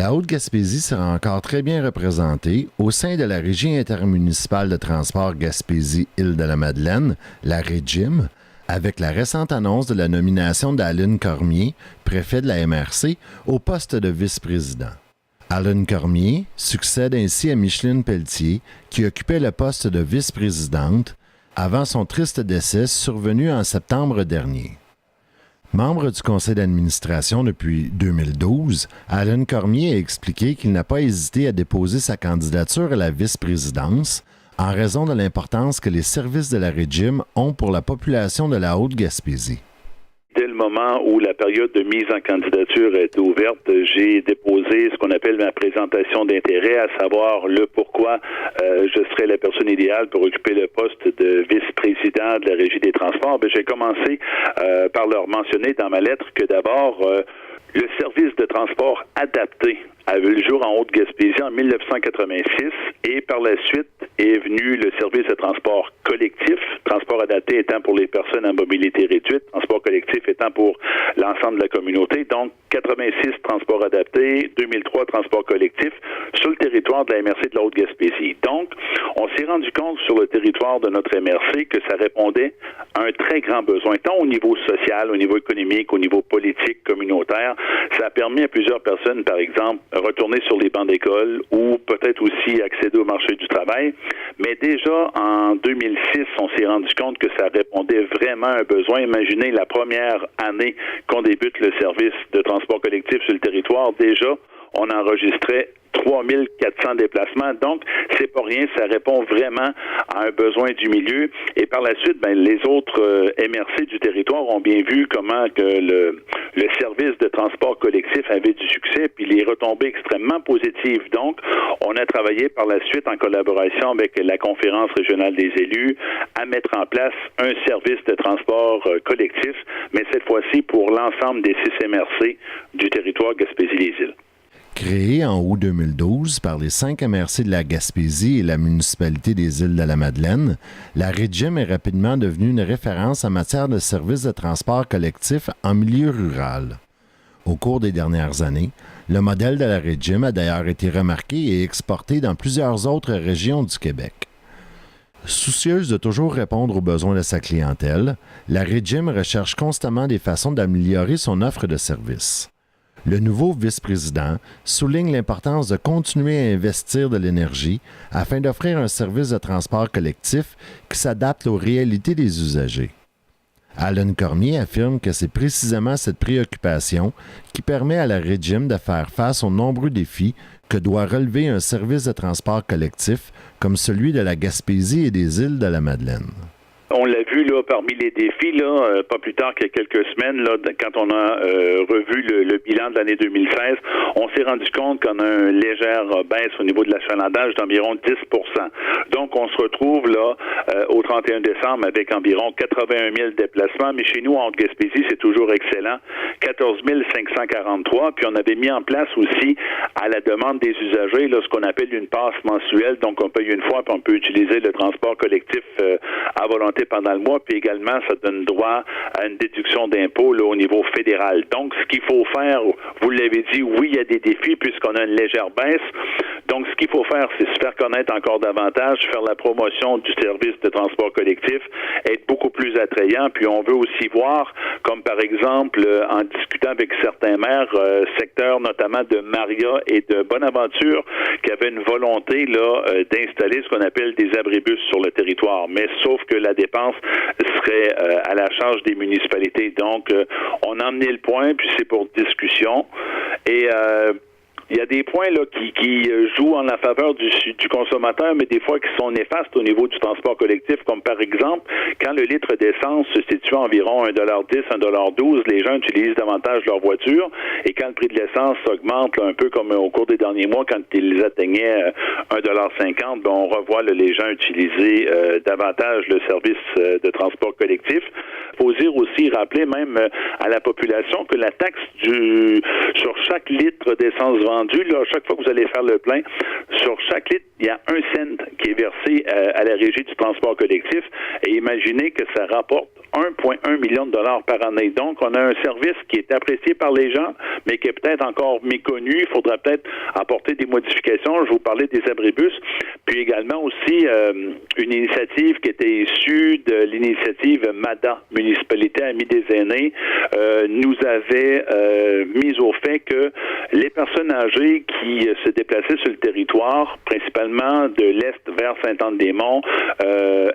La Haute-Gaspésie sera encore très bien représentée au sein de la Régie intermunicipale de transport Gaspésie-Île-de-la-Madeleine, la REGIM, avec la récente annonce de la nomination d'Alan Cormier, préfet de la MRC, au poste de vice-président. Alan Cormier succède ainsi à Micheline Pelletier, qui occupait le poste de vice-présidente avant son triste décès survenu en septembre dernier. Membre du conseil d'administration depuis 2012, Alan Cormier a expliqué qu'il n'a pas hésité à déposer sa candidature à la vice-présidence en raison de l'importance que les services de la REGIM ont pour la population de la Haute-Gaspésie. Dès le moment où la période de mise en candidature est ouverte, j'ai déposé ce qu'on appelle ma présentation d'intérêt, à savoir le pourquoi je serais la personne idéale pour occuper le poste de vice-président de la Régie des transports. J'ai commencé par leur mentionner dans ma lettre que d'abord, le service de transport adapté a vu le jour en Haute-Gaspésie en 1986 et par la suite est venu le service de transport collectif, transport adapté étant pour les personnes à mobilité réduite, transport collectif étant pour l'ensemble de la communauté. Donc, 86 transport adapté, 2003 transport collectif sur le territoire de la MRC de la Haute-Gaspésie. Donc, on s'est rendu compte sur le territoire de notre MRC que ça répondait à un très grand besoin, tant au niveau social, au niveau économique, au niveau politique, communautaire. Ça a permis à plusieurs personnes, par exemple, retourner sur les bancs d'école ou peut-être aussi accéder au marché du travail. Mais déjà, en 2006, on s'est rendu compte que ça répondait vraiment à un besoin. Imaginez la première année qu'on débute le service de transport collectif sur le territoire. Déjà, on enregistrait 3400 déplacements. Donc, c'est pas rien. Ça répond vraiment à un besoin du milieu. Et par la suite, les autres MRC du territoire ont bien vu comment que le service de transport collectif avait du succès, puis les retombées extrêmement positives. Donc, on a travaillé par la suite en collaboration avec la Conférence régionale des élus à mettre en place un service de transport collectif, mais cette fois-ci pour l'ensemble des 6 MRC du territoire Gaspésie-les-Îles. Créée en août 2012 par les 5 MRC de la Gaspésie et la municipalité des Îles-de-la-Madeleine, la REGIM est rapidement devenue une référence en matière de services de transport collectif en milieu rural. Au cours des dernières années, le modèle de la REGIM a d'ailleurs été remarqué et exporté dans plusieurs autres régions du Québec. Soucieuse de toujours répondre aux besoins de sa clientèle, la REGIM recherche constamment des façons d'améliorer son offre de services. Le nouveau vice-président souligne l'importance de continuer à investir de l'énergie afin d'offrir un service de transport collectif qui s'adapte aux réalités des usagers. Alan Cormier affirme que c'est précisément cette préoccupation qui permet à la REGIM de faire face aux nombreux défis que doit relever un service de transport collectif comme celui de la Gaspésie et des Îles-de-la-Madeleine. On l'a vu là parmi les défis là, pas plus tard que quelques semaines là, quand on a revu le bilan de l'année 2016, on s'est rendu compte qu'on a une légère baisse au niveau de l'achalandage d'environ 10%. Donc on se retrouve là au 31 décembre avec environ 81 000 déplacements, mais chez nous en Haute-Gaspésie c'est toujours excellent, 14 543. Puis on avait mis en place aussi à la demande des usagers là ce qu'on appelle une passe mensuelle, donc on paye une fois puis on peut utiliser le transport collectif à volonté pendant le mois, puis également, ça donne droit à une déduction d'impôt là, au niveau fédéral. Donc, ce qu'il faut faire, vous l'avez dit, oui, il y a des défis puisqu'on a une légère baisse. Donc, ce qu'il faut faire, c'est se faire connaître encore davantage, faire la promotion du service de transport collectif, être beaucoup plus attrayant, puis on veut aussi voir, comme par exemple, en discutant avec certains maires, secteurs notamment de Maria et de Bonaventure, qui avaient une volonté là d'installer ce qu'on appelle des abribus sur le territoire. Mais sauf que la dépense serait à la charge des municipalités. Donc, on a emmené le point, puis c'est pour discussion. Et il y a des points là qui jouent en la faveur du consommateur, mais des fois qui sont néfastes au niveau du transport collectif, comme par exemple, quand le litre d'essence se situe à environ 1,10 $, 1,12 $, les gens utilisent davantage leur voiture, et quand le prix de l'essence augmente là, un peu comme au cours des derniers mois, quand ils atteignaient 1,50 $, on revoit là, les gens utiliser davantage le service de transport collectif. Il faut dire aussi, rappeler même à la population que la taxe sur chaque litre d'essence vendue vendu, là, chaque fois que vous allez faire le plein, sur chaque litre, il y a 1 cent qui est versé à la Régie du transport collectif. Et imaginez que ça rapporte 1,1 million de dollars par année. Donc, on a un service qui est apprécié par les gens, mais qui est peut-être encore méconnu. Il faudra peut-être apporter des modifications. Je vous parlais des abribus. Puis également aussi une initiative qui était issue de l'initiative MADA, Municipalité Amis des Aînés, nous avait mis au fait que les personnes âgées qui se déplaçaient sur le territoire, principalement de l'Est vers Sainte-Anne-des-Monts,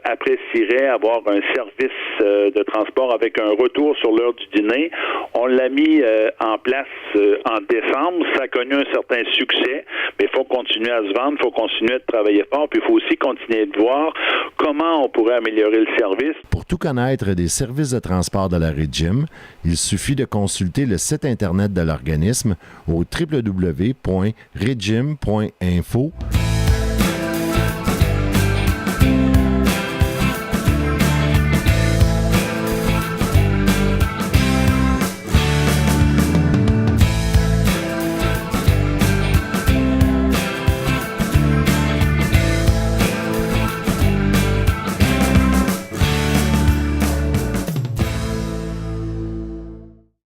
apprécieraient avoir un service de transport avec un retour sur l'heure du dîner. On l'a mis en place en décembre. Ça a connu un certain succès, mais il faut continuer à se vendre, il faut continuer de travailler fort, puis il faut aussi continuer de voir comment on pourrait améliorer le service. Pour tout connaître des services de transport de la Régium, il suffit de consulter le site Internet de l'organisme au www.regim.info